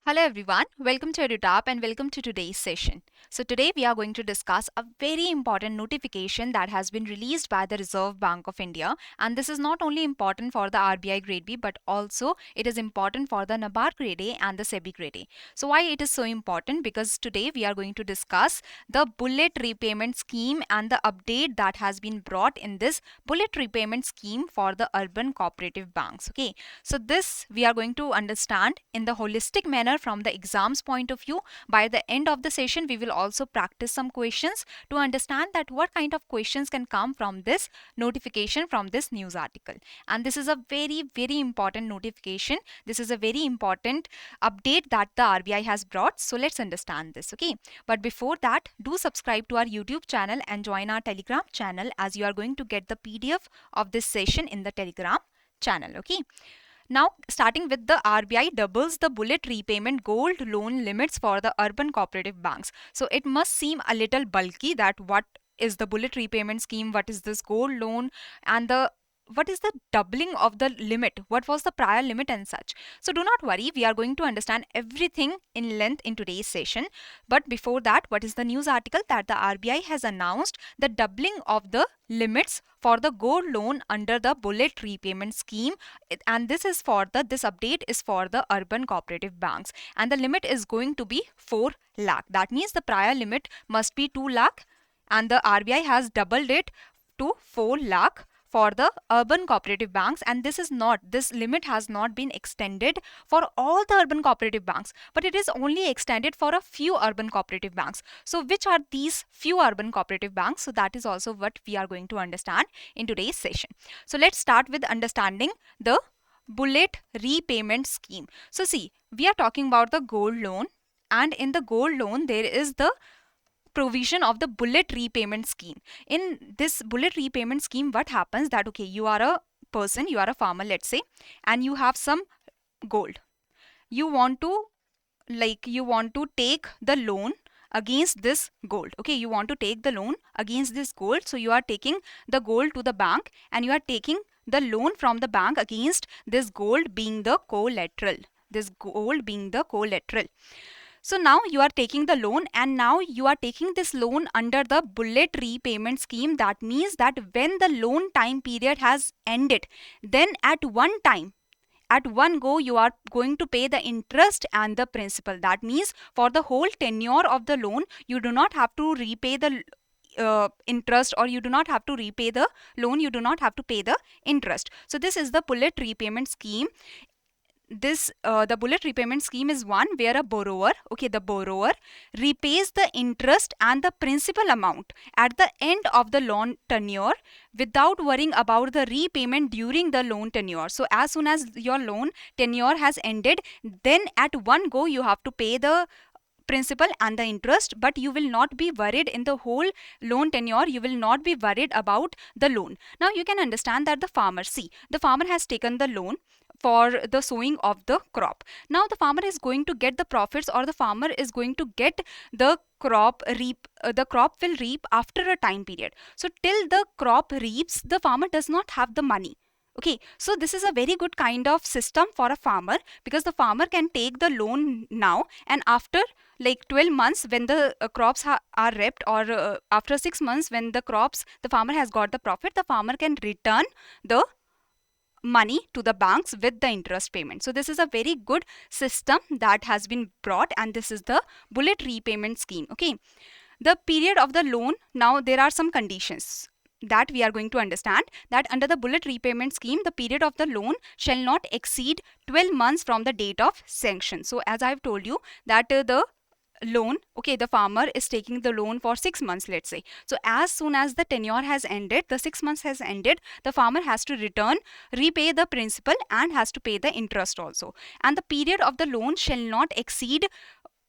Hello everyone, welcome to EduTap and welcome to today's session. So today we are going to discuss a very important notification that has been released by the Reserve Bank of India, and this is not only important for the RBI Grade B but also it is important for the NABARD Grade A and the SEBI Grade A. So why it is so important? Because today we are going to discuss the bullet repayment scheme and the update that has been brought in this bullet repayment scheme for the urban cooperative banks. Okay, so this we are going to understand in the holistic manner from the exams point of view. By the end of the session, we will also practice some questions to understand that what kind of questions can come from this notification from this news article. And this is a very important notification. This is a very important update that the RBI has brought. So let's understand this. Okay. But before that, do subscribe to our YouTube channel and join our Telegram channel, as you are going to get the PDF of this session in the Telegram channel. Okay. Now, starting with the RBI doubles the bullet repayment gold loan limits for the urban cooperative banks. So it must seem a little bulky that what is the bullet repayment scheme, what is this gold loan, and what is the doubling of the limit, what was the prior limit and such. So do not worry, we are going to understand everything in length in today's session. But before that, what is the news article? That the RBI has announced the doubling of the limits for the gold loan under the bullet repayment scheme, and this update is for the urban cooperative banks, and the limit is going to be 4 lakh. That means the prior limit must be 2 lakh and the RBI has doubled it to 4 lakh for the urban cooperative banks. And this limit has not been extended for all the urban cooperative banks, but it is only extended for a few urban cooperative banks. So which are these few urban cooperative banks? So that is also what we are going to understand in today's session. So let's start with understanding the bullet repayment scheme. So see, we are talking about the gold loan, and in the gold loan there is the provision of the bullet repayment scheme. In this bullet repayment scheme, what happens that, okay, you are a person, you are a farmer, let's say, and you have some gold. You want to take the loan against this gold. Okay, you want to take the loan against this gold. So you are taking the gold to the bank and you are taking the loan from the bank against this gold being the collateral. So now you are taking the loan, and now you are taking this loan under the bullet repayment scheme. That means that when the loan time period has ended, then at one go, you are going to pay the interest and the principal. That means for the whole tenure of the loan, you do not have to repay the interest, or you do not have to repay the loan, you do not have to pay the interest. So this is the bullet repayment scheme. The bullet repayment scheme is one where the borrower repays the interest and the principal amount at the end of the loan tenure without worrying about the repayment during the loan tenure. So as soon as your loan tenure has ended, then at one go you have to pay the principal and the interest, but you will not be worried in the whole loan tenure. You will not be worried about the loan. Now you can understand that the farmer has taken the loan for the sowing of the crop. Now the farmer is going to get the profits, or the farmer is going to get the crop will reap after a time period. So till the crop reaps, the farmer does not have the money. Okay, so this is a very good kind of system for a farmer, because the farmer can take the loan now, and after like 12 months when the crops are reaped, or after 6 months when the farmer has got the profit, the farmer can return the money to the banks with the interest payment. So this is a very good system that has been brought, and this is the bullet repayment scheme. Okay, the period of the loan, now there are some conditions that we are going to understand, that under the bullet repayment scheme, the period of the loan shall not exceed 12 months from the date of sanction. So as I have told you that the loan, okay, the farmer is taking the loan for 6 months, let's say. So as soon as the tenure has ended, the 6 months has ended, the farmer has to repay the principal and has to pay the interest also. And the period of the loan shall not exceed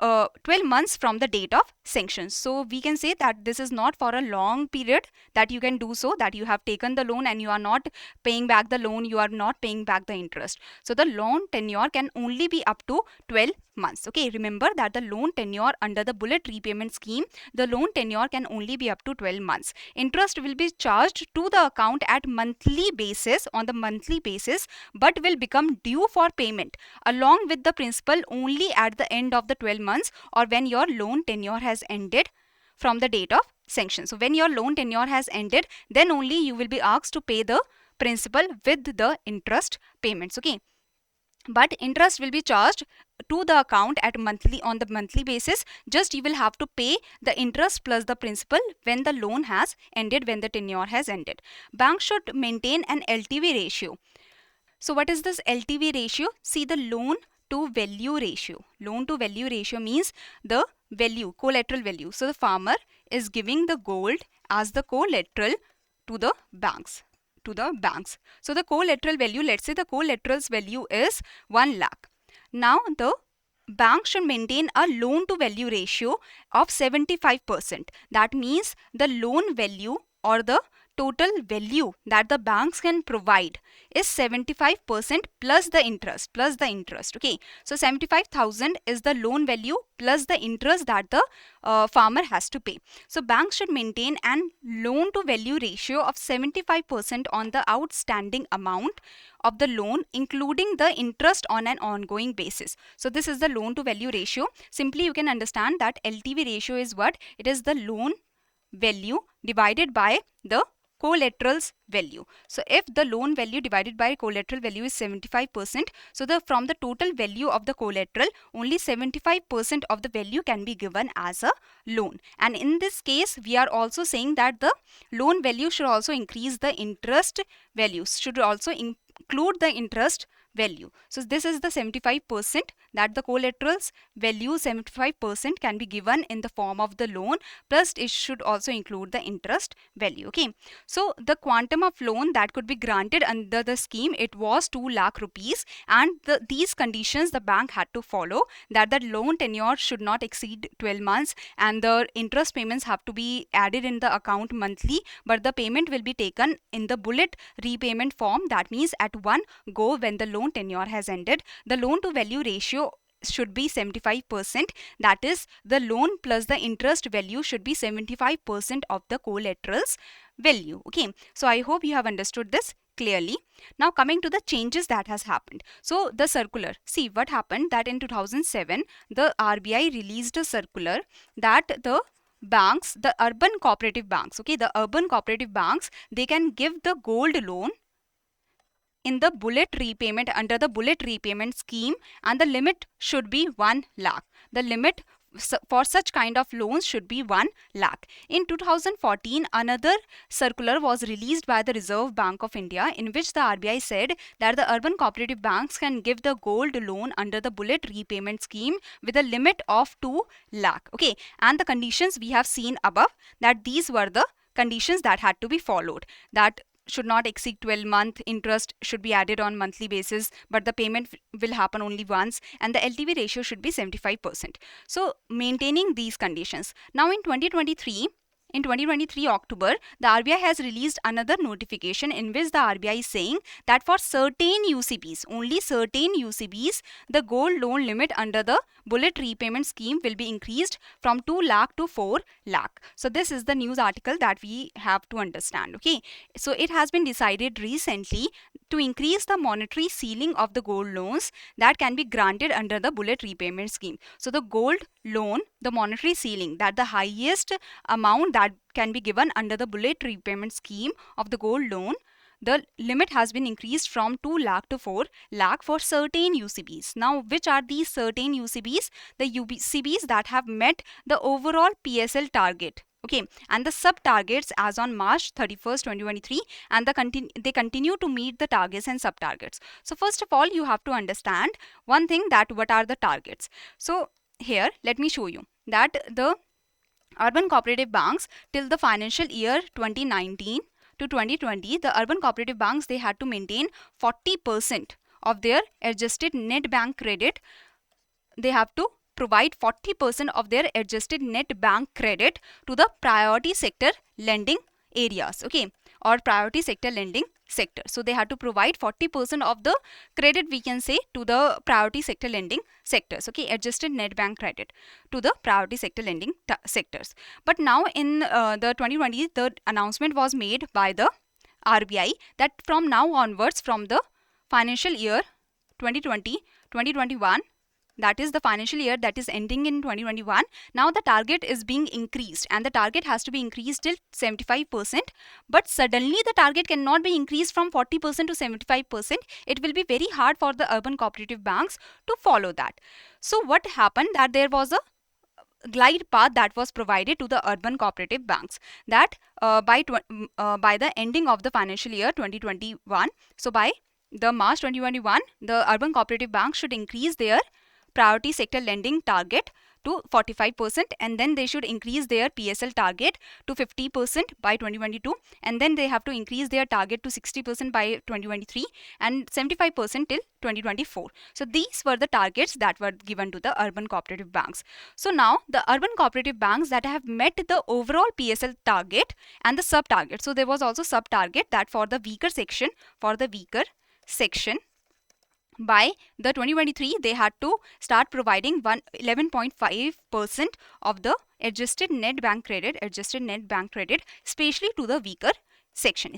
12 months from the date of sanction. So we can say that this is not for a long period that you can do so, that you have taken the loan and you are not paying back the loan, you are not paying back the interest. So the loan tenure can only be up to 12 months. Okay, remember that the loan tenure under the bullet repayment scheme, the loan tenure can only be up to 12 months. Interest will be charged to the account at monthly basis, on the monthly basis, but will become due for payment along with the principal only at the end of the 12 months or when your loan tenure has ended from the date of sanction. So when your loan tenure has ended, then only you will be asked to pay the principal with the interest payments. Okay, but interest will be charged to the account at monthly, on the monthly basis. Just you will have to pay the interest plus the principal when the loan has ended, when the tenure has ended. Bank should maintain an LTV ratio. So what is this LTV ratio? See, the loan to value ratio. Loan to value ratio means the value, collateral value. So the farmer is giving the gold as the collateral to the banks. So the collateral value, let's say the collateral's value is 1 lakh. Now the bank should maintain a loan to value ratio of 75%. That means the loan value or the total value that the banks can provide is 75% plus the interest. Okay, so 75,000 is the loan value plus the interest that the farmer has to pay. So banks should maintain an loan to value ratio of 75% on the outstanding amount of the loan, including the interest on an ongoing basis. So this is the loan to value ratio. Simply you can understand that LTV ratio is what? It is the loan value divided by the collateral's value. So if the loan value divided by collateral value is 75%, so from the total value of the collateral, only 75% of the value can be given as a loan. And in this case, we are also saying that the loan value should also increase the interest values, should also include the interest value. So this is the 75% that the collateral's value 75% can be given in the form of the loan, plus it should also include the interest value. Okay, so the quantum of loan that could be granted under the scheme, it was 2 lakh rupees, and these conditions the bank had to follow, that the loan tenure should not exceed 12 months and the interest payments have to be added in the account monthly, but the payment will be taken in the bullet repayment form. That means at one go when the loan tenure has ended. The loan to value ratio should be 75%. That is, the loan plus the interest value should be 75% of the collateral's value. Okay, so I hope you have understood this clearly. Now coming to the changes that has happened. So the circular, see what happened, that in 2007 the RBI released a circular that the banks, the urban cooperative banks, okay, the urban cooperative banks, they can give the gold loan in the bullet repayment, under the bullet repayment scheme, and the limit should be 1 lakh. The limit for such kind of loans should be 1 lakh. In 2014, another circular was released by the Reserve Bank of India, in which the RBI said that the urban cooperative banks can give the gold loan under the bullet repayment scheme with a limit of 2 lakh. Okay, and the conditions we have seen above, that these were the conditions that had to be followed, that should not exceed 12-month, interest should be added on monthly basis, but the payment will happen only once, and the LTV ratio should be 75%. So maintaining these conditions. Now in 2023 October, the RBI has released another notification in which the RBI is saying that for certain UCBs, only certain UCBs, the gold loan limit under the bullet repayment scheme will be increased from 2 lakh to 4 lakh. So this is the news article that we have to understand. Okay, so it has been decided recently to increase the monetary ceiling of the gold loans that can be granted under the bullet repayment scheme. So the gold loan, the monetary ceiling, that the highest amount that can be given under the bullet repayment scheme of the gold loan, the limit has been increased from 2 lakh to 4 lakh for certain UCBs. Now, which are these certain UCBs? The UCBs that have met the overall PSL target. Okay, and the sub targets as on March 31st, 2023, and they continue to meet the targets and sub targets. So first of all, you have to understand one thing, that what are the targets. So here, let me show you that the urban cooperative banks till the financial year 2019 to 2020, the urban cooperative banks, they had to maintain 40% of their adjusted net bank credit. They have to provide 40% of their adjusted net bank credit to the priority sector lending areas. Okay, or priority sector lending sector. So they had to provide 40% of the credit, we can say, to the priority sector lending sectors. Okay, adjusted net bank credit to the priority sector lending sectors. But now in the 2020, the announcement was made by the RBI that from now onwards, from the financial year 2020-2021, that is the financial year that is ending in 2021, now the target is being increased, and the target has to be increased till 75%. But suddenly the target cannot be increased from 40% to 75%. It will be very hard for the urban cooperative banks to follow that. So what happened, that there was a glide path that was provided to the urban cooperative banks, that by the ending of the financial year 2021, so by the March 2021, the urban cooperative banks should increase their priority sector lending target to 45%, and then they should increase their PSL target to 50% by 2022, and then they have to increase their target to 60% by 2023 and 75% till 2024. So these were the targets that were given to the urban cooperative banks. So now the urban cooperative banks that have met the overall PSL target and the sub target, so there was also sub target, that for the weaker section, by the 2023 they had to start providing 11.5% of the adjusted net bank credit, especially to the weaker section,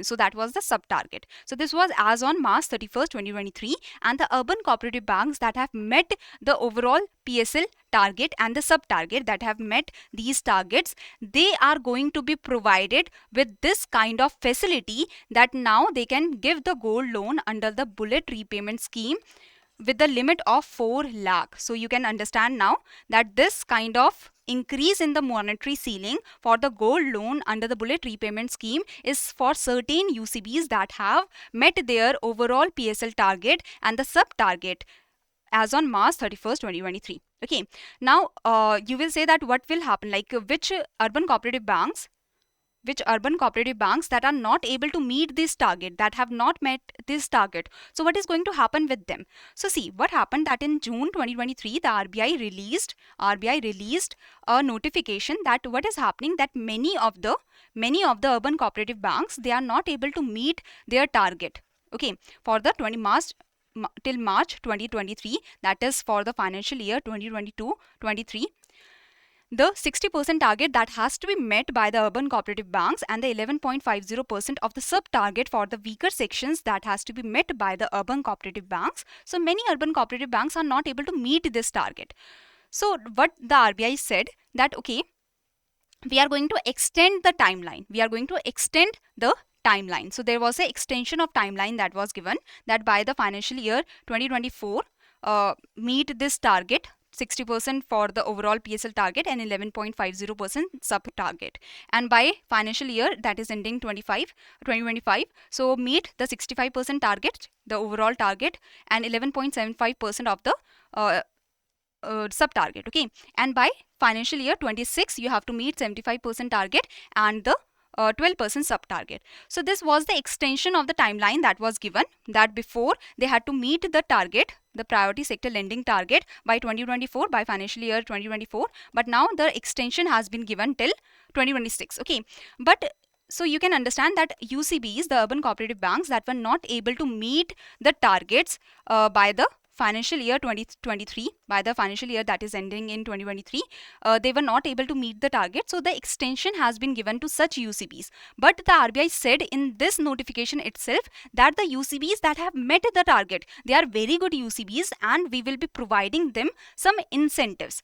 So that was the sub target. So this was as on March 31st, 2023, and the urban cooperative banks that have met the overall PSL target and the sub target, that have met these targets, they are going to be provided with this kind of facility, that now they can give the gold loan under the bullet repayment scheme with the limit of 4 lakh. So you can understand now that this kind of increase in the monetary ceiling for the gold loan under the bullet repayment scheme is for certain UCBs that have met their overall PSL target and the sub target as on March 31st, 2023. Okay, now you will say that what will happen, like which urban cooperative banks that are not able to meet this target, that have not met this target. So what is going to happen with them? So see what happened, that in June 2023 the RBI released a notification that what is happening, that many of the urban cooperative banks, they are not able to meet their target. Okay, for the till March 2023, that is for the financial year 2022-23, the 60% target that has to be met by the urban cooperative banks, and the 11.50% of the sub target for the weaker sections, that has to be met by the urban cooperative banks. So many urban cooperative banks are not able to meet this target. So what the RBI said, that okay, we are going to extend the timeline. So there was an extension of timeline that was given, that by the financial year 2024, meet this target, 60% for the overall PSL target and 11.50% sub target, and by financial year that is ending 2025, so meet the 65% target, the overall target, and 11.75% of the sub target. Okay, and by financial year 26 you have to meet 75% target and the 12% sub target. So this was the extension of the timeline that was given, that before they had to meet the target, the priority sector lending target, by 2024, by financial year 2024, but now the extension has been given till 2026. Okay, but so you can understand that UCBs, the urban cooperative banks that were not able to meet the targets by the financial year 2023, by the financial year that is ending in 2023, they were not able to meet the target. So the extension has been given to such UCBs. But the RBI said in this notification itself that the UCBs that have met the target, they are very good UCBs, and we will be providing them some incentives.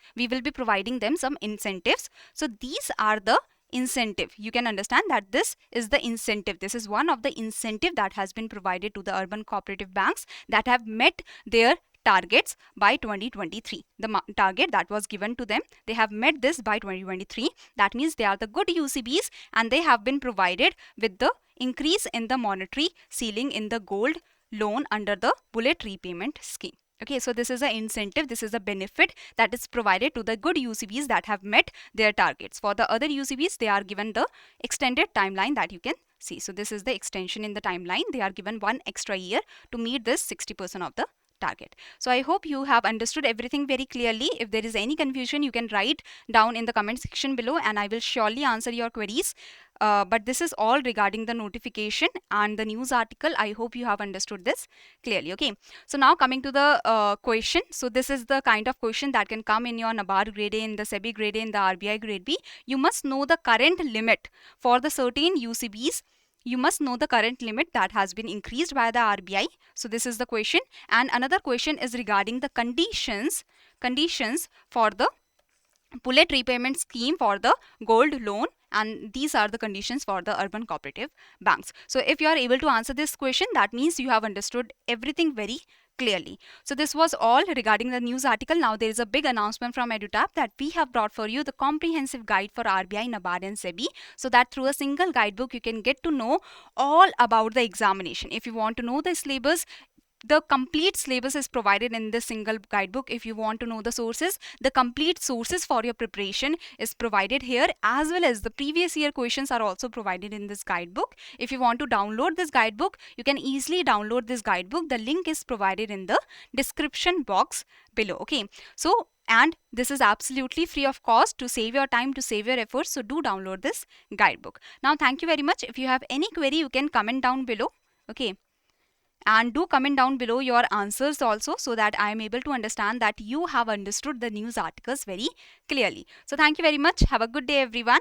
So these are the incentive. You can understand that this is the incentive. This is one of the incentive that has been provided to the urban cooperative banks that have met their targets by 2023. The target that was given to them, they have met this by 2023. That means they are the good UCBs, and they have been provided with the increase in the monetary ceiling in the gold loan under the bullet repayment scheme. Okay, so this is an incentive, this is a benefit that is provided to the good UCBs that have met their targets. For the other UCBs, they are given the extended timeline that you can see. So this is the extension in the timeline. They are given 1 extra year to meet this 60% of the target. So I hope you have understood everything very clearly. If there is any confusion, you can write down in the comment section below, and I will surely answer your queries. but this is all regarding the notification and the news article. I hope you have understood this clearly. Okay, so now coming to the question. So this is the kind of question that can come in your NABARD Grade A, in the SEBI Grade A, in the RBI Grade B. You must know the current limit for the certain UCBs. You must know the current limit that has been increased by the RBI. So this is the question. And another question is regarding the conditions for the bullet repayment scheme for the gold loan, and these are the conditions for the urban cooperative banks. So if you are able to answer this question, that means you have understood everything very clearly. So this was all regarding the news article. Now there is a big announcement from EduTap that we have brought for you the comprehensive guide for RBI, NABARD and SEBI, so that through a single guidebook you can get to know all about the examination. If you want to know the syllabus, the complete syllabus is provided in this single guidebook. If you want to know the sources, the complete sources for your preparation is provided here, as well as the previous year questions are also provided in this guidebook. If you want to download this guidebook, you can easily download this guidebook. The link is provided in the description box below. Okay, so and this is absolutely free of cost, to save your time, to save your efforts. So do download this guidebook. Now thank you very much. If you have any query, you can comment down below. Okay, and do comment down below your answers also, so that I am able to understand that you have understood the news articles very clearly. So thank you very much. Have a good day, everyone.